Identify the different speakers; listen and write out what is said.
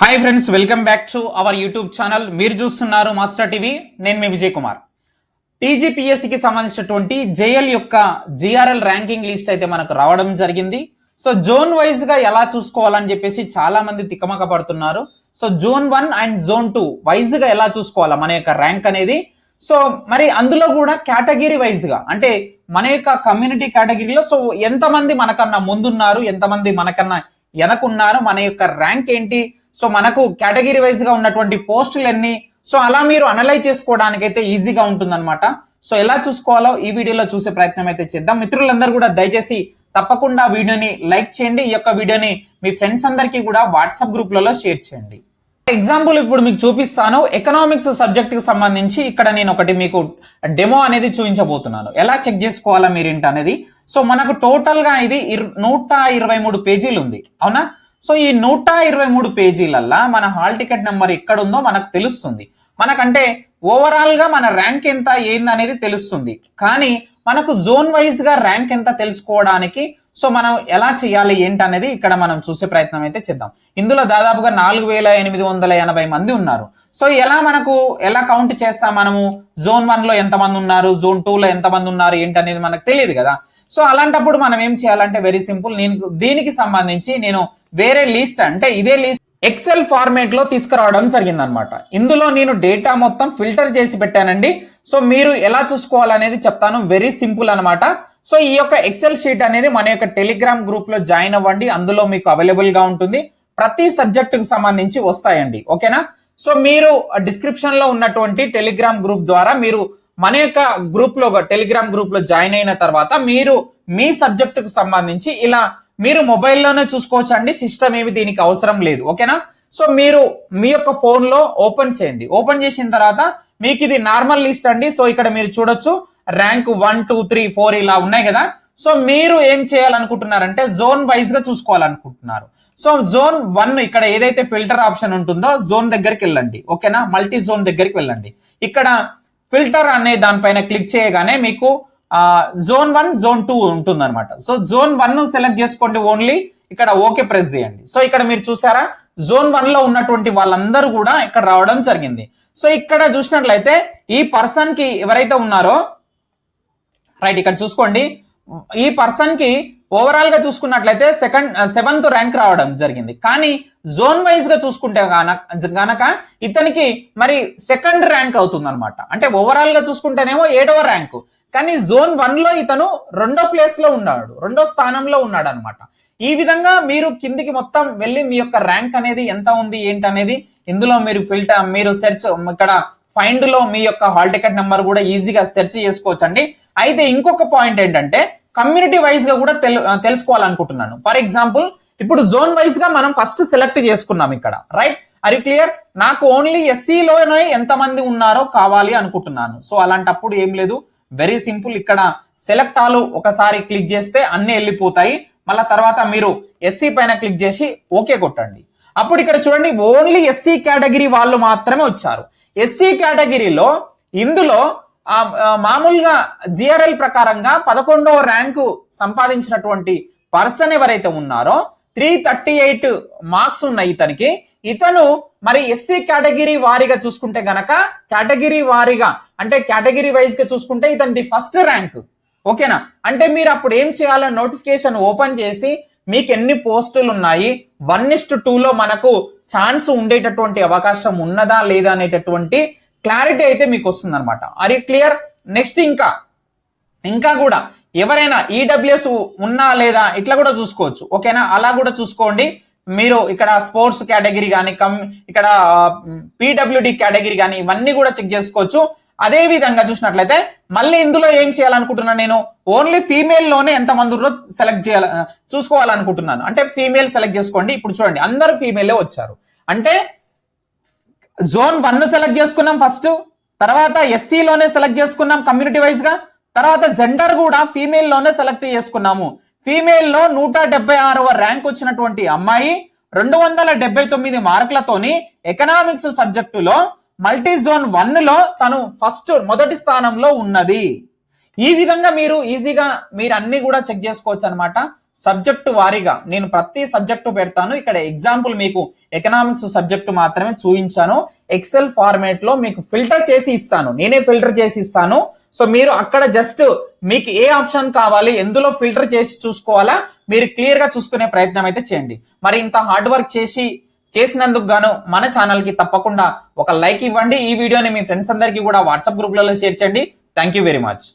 Speaker 1: Hi friends, welcome back to our YouTube channel. మీరు చూస్తున్నారు master TV. నేను మీ విజయ్ కుమార్. టీజీపీఎస్సీకి సంబంధించినటువంటి జేఎల్ యొక్క జిఆర్ఎల్ ర్యాంకింగ్ లిస్ట్ అయితే మనకు రావడం జరిగింది. సో జోన్ వైజ్ గా ఎలా చూసుకోవాలని చెప్పేసి చాలా మంది తికమక పడుతున్నారు. So zone 1 and zone 2 wise గా ఎలా చూసుకోవాలా మన యొక్క ర్యాంక్ అనేది. సో మరి అందులో కూడా కేటగిరీ వైజ్ గా అంటే మన యొక్క కమ్యూనిటీ కేటగిరీలో సో ఎంతమంది మనకన్నా ముందున్నారు, ఎంతమంది మనకన్నా వెనకున్నారు, మన యొక్క ర్యాంక్ ఏంటి, సో మనకు కేటగిరీ వైజ్ గా ఉన్నటువంటి పోస్టులు ఎన్ని, సో అలా మీరు అనలైజ్ చేసుకోవడానికి అయితే ఈజీగా ఉంటుందన్నమాట. సో ఎలా చూసుకోవాలో ఈ వీడియోలో చూసే ప్రయత్నం అయితే చేద్దాం. మిత్రులందరూ కూడా దయచేసి తప్పకుండా వీడియోని లైక్ చేయండి. ఈ యొక్క వీడియోని మీ ఫ్రెండ్స్ అందరికీ కూడా వాట్సాప్ గ్రూప్లలో షేర్ చేయండి. ఎగ్జాంపుల్ ఇప్పుడు మీకు చూపిస్తాను. ఎకనామిక్స్ సబ్జెక్ట్ కి సంబంధించి ఇక్కడ నేను ఒకటి మీకు డెమో అనేది చూపించబోతున్నాను. ఎలా చెక్ చేసుకోవాలా మీరేంటి అనేది. సో మనకు టోటల్ గా ఇది 123 పేజీలు ఉంది, అవునా. సో ఈ 123 పేజీలల్లా మన హాల్ టికెట్ నెంబర్ ఎక్కడ ఉందో మనకు తెలుస్తుంది. మనకంటే ఓవరాల్ గా మన ర్యాంక్ ఎంత ఏంది అనేది తెలుస్తుంది. కానీ మనకు జోన్ వైజ్ గా ర్యాంక్ ఎంత తెలుసుకోవడానికి సో మనం ఎలా చేయాలి ఏంటి అనేది ఇక్కడ మనం చూసే ప్రయత్నం అయితే చేద్దాం. ఇందులో దాదాపుగా 4880 మంది ఉన్నారు. సో ఎలా కౌంట్ చేస్తాం మనము? జోన్ 1 లో ఎంతమంది ఉన్నారు, జోన్ 2 లో ఎంతమంది ఉన్నారు ఏంటి అనేది మనకు తెలియదు కదా. సో అలాంటప్పుడు మనం ఏం చేయాలంటే వెరీ సింపుల్. దీనికి సంబంధించి నేను వేరే లిస్ట్ అంటే ఇదే లిస్ట్ ఎక్సెల్ ఫార్మేట్ లో తీసుకురావడం జరిగింది అనమాట. ఇందులో నేను డేటా మొత్తం ఫిల్టర్ చేసి పెట్టానండి. సో మీరు ఎలా చూసుకోవాలనేది చెప్తాను. వెరీ సింపుల్ అనమాట. సో ఈ యొక్క ఎక్సెల్ షీట్ అనేది మన యొక్క టెలిగ్రామ్ గ్రూప్ లో జాయిన్ అవ్వండి. అందులో మీకు అవైలబుల్ గా ఉంటుంది. ప్రతి సబ్జెక్ట్ కు సంబంధించి వస్తాయండి, ఓకేనా. సో మీరు డిస్క్రిప్షన్ లో ఉన్నటువంటి టెలిగ్రామ్ గ్రూప్ ద్వారా మీరు మన యొక్క గ్రూప్ లో టెలిగ్రామ్ గ్రూప్ లో జాయిన్ అయిన తర్వాత మీరు మీ సబ్జెక్ట్ కు సంబంధించి ఇలా మీరు మొబైల్లోనే చూసుకోవచ్చు అండి. సిస్టమ్ ఏమి దీనికి అవసరం లేదు, ఓకేనా. సో మీరు మీ యొక్క ఫోన్ లో ఓపెన్ చేయండి. ఓపెన్ చేసిన తర్వాత మీకు ఇది నార్మల్ లిస్ట్ అండి. సో ఇక్కడ మీరు చూడొచ్చు ర్యాంక్ 1 2 3 4 ఇలా ఉన్నాయి కదా. సో మీరు ఏం చేయాలనుకుంటున్నారంటే జోన్ వైజ్ గా చూసుకోవాలనుకుంటున్నారు. సో జోన్ 1 ఇక్కడ ఏదైతే ఫిల్టర్ ఆప్షన్ ఉంటుందో జోన్ దగ్గరికి వెళ్ళండి, ఓకేనా. మల్టీ జోన్ దగ్గరికి వెళ్ళండి. ఇక్కడ ఫిల్టర్ అనే దానిపైన క్లిక్ చేయగానే మీకు జోన్ 1 జోన్ 2 ఉంటుంది అనమాట. సో జోన్ 1 సెలెక్ట్ చేసుకోండి ఓన్లీ. ఇక్కడ ఓకే ప్రెస్ చేయండి. సో ఇక్కడ మీరు చూసారా జోన్ 1 లో ఉన్నటువంటి వాళ్ళందరూ కూడా ఇక్కడ రావడం జరిగింది. సో ఇక్కడ చూసినట్లయితే ఈ పర్సన్ కి ఎవరైతే ఉన్నారో రైట్ ఇక్కడ చూసుకోండి. ఈ పర్సన్ కి ఓవరాల్ గా చూసుకున్నట్లయితే 7th ర్యాంక్ రావడం జరిగింది. కానీ జోన్ వైజ్ గా చూసుకుంటే గనక ఇతనికి మరి 2nd ర్యాంక్ అవుతుంది అనమాట. అంటే ఓవరాల్ గా చూసుకుంటేనేమో 7వ ర్యాంకు, కానీ జోన్ 1 లో ఇతను 2వ ప్లేస్ లో ఉన్నాడు, 2వ స్థానంలో ఉన్నాడు అనమాట. ఈ విధంగా మీరు కిందికి మొత్తం వెళ్ళి మీ యొక్క ర్యాంక్ అనేది ఎంత ఉంది ఏంటి అనేది ఇందులో మీరు సెర్చ్ ఇక్కడ ఫైండ్ లో మీ యొక్క హాల్ టికెట్ నెంబర్ కూడా ఈజీగా సెర్చ్ చేసుకోవచ్చు అండి. అయితే ఇంకొక పాయింట్ ఏంటంటే కమ్యూనిటీ వైజ్ గా కూడా తెలుసుకోవాలనుకుంటున్నాను. ఫర్ ఎగ్జాంపుల్ ఇప్పుడు జోన్ వైజ్ గా మనం ఫస్ట్ సెలెక్ట్ చేసుకున్నాం ఇక్కడ, రైట్. అది క్లియర్. నాకు ఓన్లీ ఎస్సీలోనే ఎంతమంది ఉన్నారో కావాలి అనుకుంటున్నాను. సో అలాంటప్పుడు ఏం లేదు, వెరీ సింపుల్. ఇక్కడ సెలెక్ట్ ఆల్ ఒకసారి క్లిక్ చేస్తే అన్ని వెళ్ళిపోతాయి. మళ్ళా తర్వాత మీరు ఎస్సీ పైన క్లిక్ చేసి ఓకే కొట్టండి. అప్పుడు ఇక్కడ చూడండి ఓన్లీ ఎస్సీ కేటగిరీ వాళ్ళు మాత్రమే వచ్చారు. ఎస్సీ కేటగిరీలో ఇందులో మామూలుగా జిఆర్ఎల్ ప్రకారంగా 11వ ర్యాంకు సంపాదించినటువంటి పర్సన్ ఎవరైతే ఉన్నారో 338 మార్క్స్ ఉన్నాయి ఇతనికి. ఇతను మరి ఎస్సీ కేటగిరీ వారీగా చూసుకుంటే గనక కేటగిరీ వారీగా అంటే కేటగిరీ వైజ్ గా చూసుకుంటే ఇతనిది 1st ర్యాంక్, ఓకేనా. అంటే మీరు అప్పుడు ఏం చేయాలో నోటిఫికేషన్ ఓపెన్ చేసి మీకు ఎన్ని పోస్టులు ఉన్నాయి, 1:2 లో మనకు ఛాన్స్ ఉండేటటువంటి అవకాశం ఉన్నదా లేదా అనేటటువంటి క్లారిటీ అయితే మీకు వస్తుంది అనమాట. అది క్లియర్. నెక్స్ట్ ఇంకా కూడా ఎవరైనా ఈడబ్ల్యూఎస్ ఉన్నా లేదా ఇట్లా కూడా చూసుకోవచ్చు, ఓకేనా. అలా కూడా చూసుకోండి. మీరు ఇక్కడ స్పోర్ట్స్ కేటగిరీ కానీ ఇక్కడ పీడబ్ల్యూడి కేటగిరీ కానీ ఇవన్నీ కూడా చెక్ చేసుకోవచ్చు. అదే విధంగా చూసినట్లయితే మళ్ళీ ఇందులో ఏం చేయాలనుకుంటున్నాను నేను ఓన్లీ ఫీమేల్ లోనే ఎంతమంది సెలెక్ట్ చూసుకోవాలనుకుంటున్నాను. అంటే ఫీమేల్ సెలెక్ట్ చేసుకోండి. ఇప్పుడు చూడండి అందరు ఫీమేలే వచ్చారు. అంటే జోన్ 1 సెలెక్ట్ చేసుకున్నాం ఫస్ట్, తర్వాత ఎస్సీలోనే సెలెక్ట్ చేసుకున్నాం కమ్యూనిటీ వైజ్ గా, తర్వాత జెండర్ కూడా ఫీమేల్ లోనే సెలెక్ట్ చేసుకున్నాము. ఫీమేల్ లో 176వ ర్యాంక్ వచ్చినటువంటి అమ్మాయి 279 మార్కులతోని ఎకనామిక్స్ సబ్జెక్టులో మల్టీ జోన్ 1 లో తను మొదటి స్థానంలో ఉన్నది. ఈ విధంగా మీరు ఈజీగా మీరు అన్ని కూడా చెక్ చేసుకోవచ్చు అనమాట. సబ్జెక్టు వారీగా నేను ప్రతి సబ్జెక్టు పెడతాను. ఇక్కడ ఎగ్జాంపుల్ మీకు ఎకనామిక్స్ సబ్జెక్టు మాత్రమే చూపించాను. ఎక్సెల్ ఫార్మేట్ లో మీకు ఫిల్టర్ చేసి ఇస్తాను, నేనే ఫిల్టర్ చేసి ఇస్తాను. సో మీరు అక్కడ జస్ట్ మీకు ఏ ఆప్షన్ కావాలి, ఎందులో ఫిల్టర్ చేసి చూసుకోవాలా మీరు క్లియర్ గా చూసుకునే ప్రయత్నం అయితే చేయండి. మరి ఇంత హార్డ్ వర్క్ చేసినందుకు గాను మన ఛానల్ కి తప్పకుండా ఒక లైక్ ఇవ్వండి. ఈ వీడియోని మీ ఫ్రెండ్స్ అందరికీ కూడా వాట్సాప్ గ్రూప్లలో షేర్ చేయండి. Thank you very much.